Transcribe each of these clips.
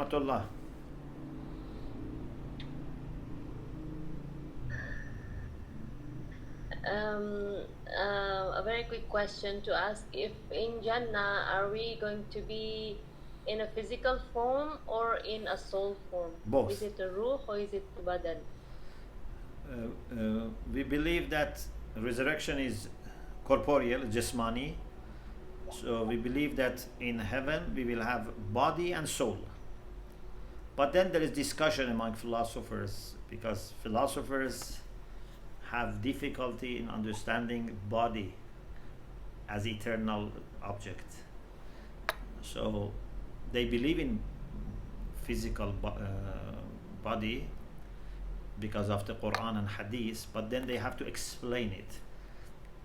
rahmatullah. A very quick question to ask: if in Jannah, are we going to be in a physical form or in a soul form? Is Both. it a ruh or is it badan? We believe that resurrection is corporeal, jismani. So we believe that in heaven we will have body and soul. But then there is discussion among philosophers, because philosophers have difficulty in understanding body as eternal object. So they believe in physical body because of the Quran and Hadith, but then they have to explain it.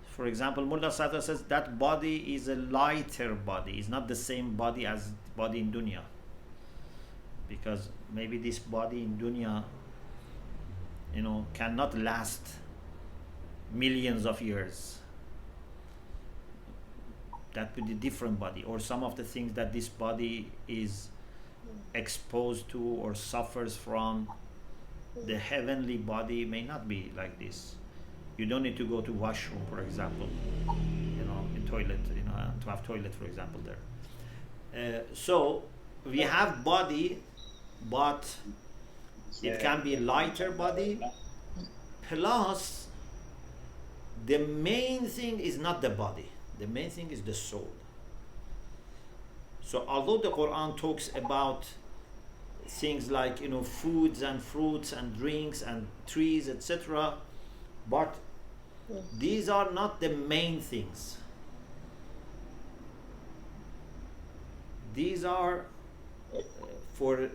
For example, Mullah Sadr says that body is a lighter body, it's not the same body as body in dunya, because maybe this body in dunya, cannot last millions of years. That would be a different body, or some of the things that this body is exposed to or suffers from, the heavenly body may not be like this. You don't need to go to washroom, for example, in toilet, to have toilet, for example, there. So we have body, but it can be lighter body. Plus, the main thing is not the body. The main thing is the soul. So although the Quran talks about things like foods and fruits and drinks and trees, etc., but these are not the main things. These are for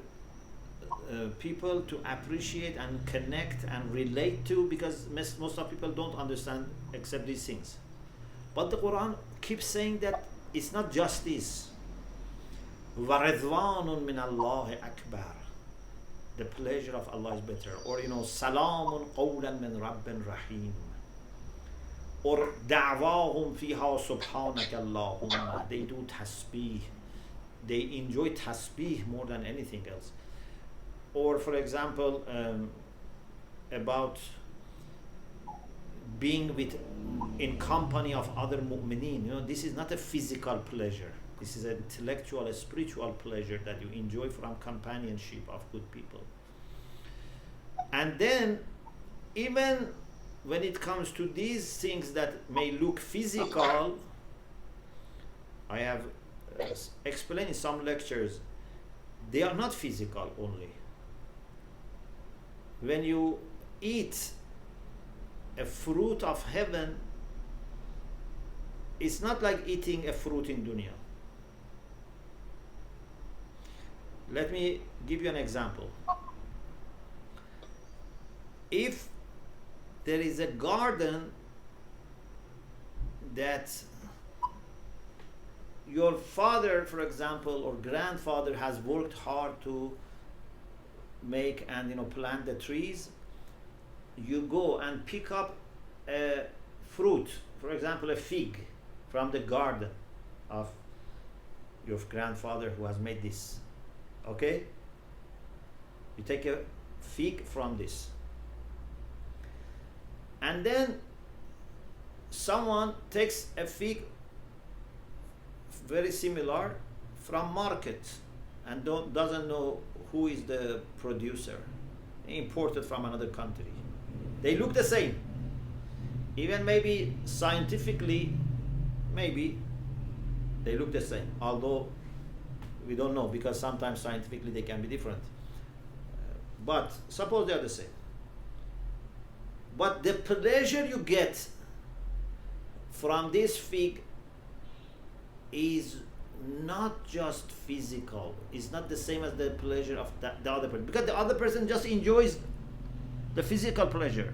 people to appreciate and connect and relate to, because most of people don't understand except these things. But the Quran keeps saying that it's not just this. وَرِضْوَانٌ مِّنَ اللَّهِ أَكْبَرُ. The pleasure of Allah is better. Or سَلَامٌ قَوْلًا مِّن رَبٍّ رَحِيمٍ. Or دَعْوَاهُمْ فِيهَا سُبْحَانَكَ اللَّهُمَّ. They do tasbih. They enjoy tasbih more than anything else. Or for example, about being in company of other mu'mineen. This is not a physical pleasure. This is an intellectual, a spiritual pleasure that you enjoy from companionship of good people. And then, even when it comes to these things that may look physical, I have explained in some lectures, they are not physical only. When you eat a fruit of heaven, it's not like eating a fruit in dunya. Let me give you an example. If there is a garden that your father, for example, or grandfather has worked hard to make and plant the trees, you go and pick up a fruit, for example a fig, from the garden of your grandfather who has made this. Okay? You take a fig from this. And then someone takes a fig very similar from market and doesn't know who is the producer, imported from another country. They look the same. Even maybe scientifically, maybe they look the same, although we don't know, because sometimes scientifically they can be different. But suppose they are the same. But the pleasure you get from this fig is not just physical. It's not the same as the pleasure of the other person, because the other person just enjoys the physical pleasure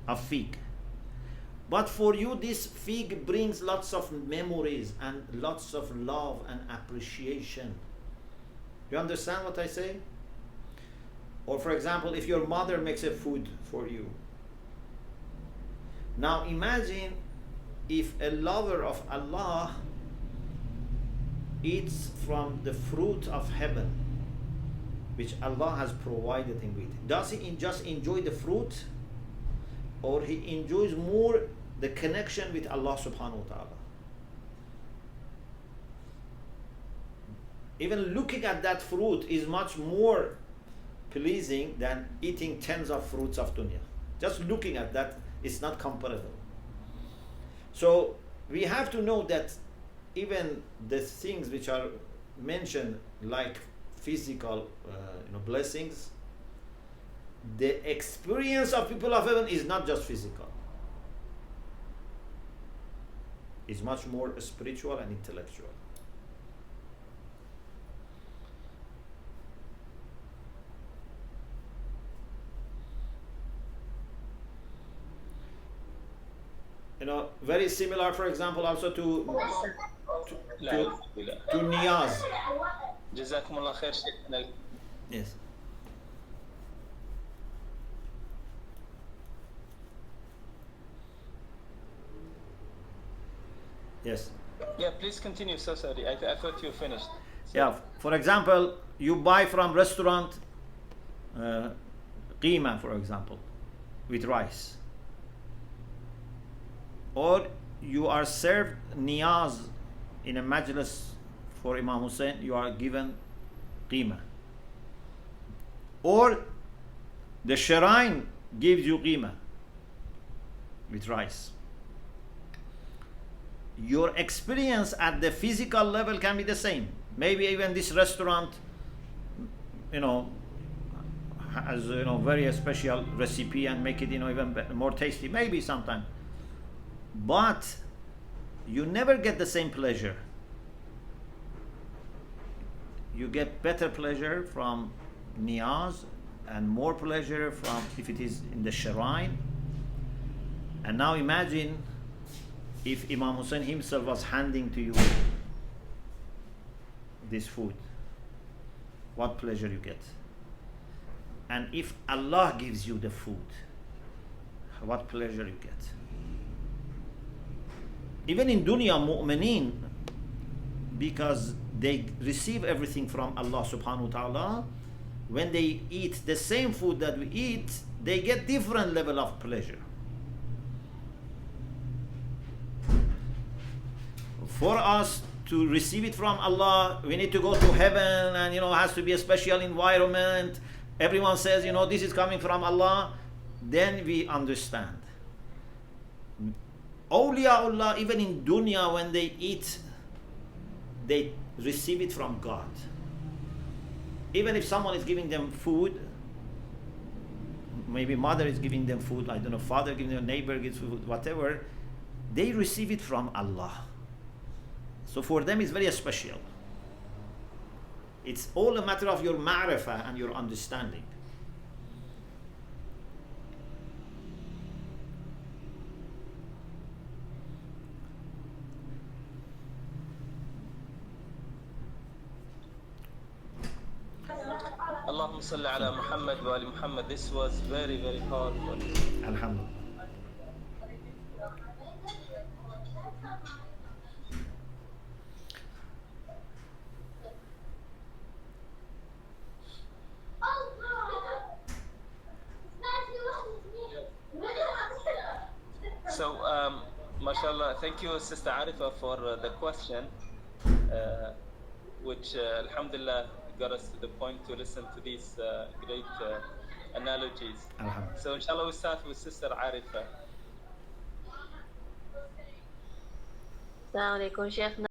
of fig. But for you, this fig brings lots of memories and lots of love and appreciation. You understand what I say? Or for example, if your mother makes a food for you. Now imagine if a lover of Allah eats from the fruit of heaven. which Allah has provided him with. Does he just enjoy the fruit, or he enjoys more the connection with Allah subhanahu wa ta'ala? Even looking at that fruit is much more pleasing than eating tens of fruits of dunya. Just looking at that is not comparable. So we have to know that even the things which are mentioned like physical blessings, the experience of people of heaven is not just physical. It's much more spiritual and intellectual. Very similar, for example, also to niyaz. جزاكم الله خير شيخنا. Yes. Yes. Yeah, please continue. So sorry, I thought you finished. So. Yeah. For example, you buy from restaurant qima, for example, with rice. Or you are served niyaz in a majlis for Imam Hussein, you are given qima. Or the shrine gives you qima with rice. Your experience at the physical level can be the same. Maybe even this restaurant, has very special recipe and make it even more tasty. Maybe sometime. But you never get the same pleasure. You get better pleasure from niyaz and more pleasure from if it is in the shrine. And now imagine if Imam Hussein himself was handing to you this food, what pleasure you get. And if Allah gives you the food, what pleasure you get. Even in dunya, mu'mineen, because they receive everything from Allah subhanahu wa ta'ala, when they eat the same food that we eat, they get different level of pleasure. For us to receive it from Allah, we need to go to heaven, and it has to be a special environment. Everyone says, this is coming from Allah. Then we understand. Awliyaullah, even in dunya, when they eat, they receive it from God. Even if someone is giving them food, maybe mother is giving them food, I don't know, father giving them, neighbor gives food, whatever, they receive it from Allah. So for them it's very special. It's all a matter of your ma'rifah and your understanding. اللهم صل على محمد وآل محمد. This was very, very powerful. Alhamdulillah. So, mashallah, thank you, Sister Arifa, for the question, which, alhamdulillah, got us to the point to listen to these great analogies. So, inshallah, we start with Sister Arifa. Assalamu alaikum, Sheikh.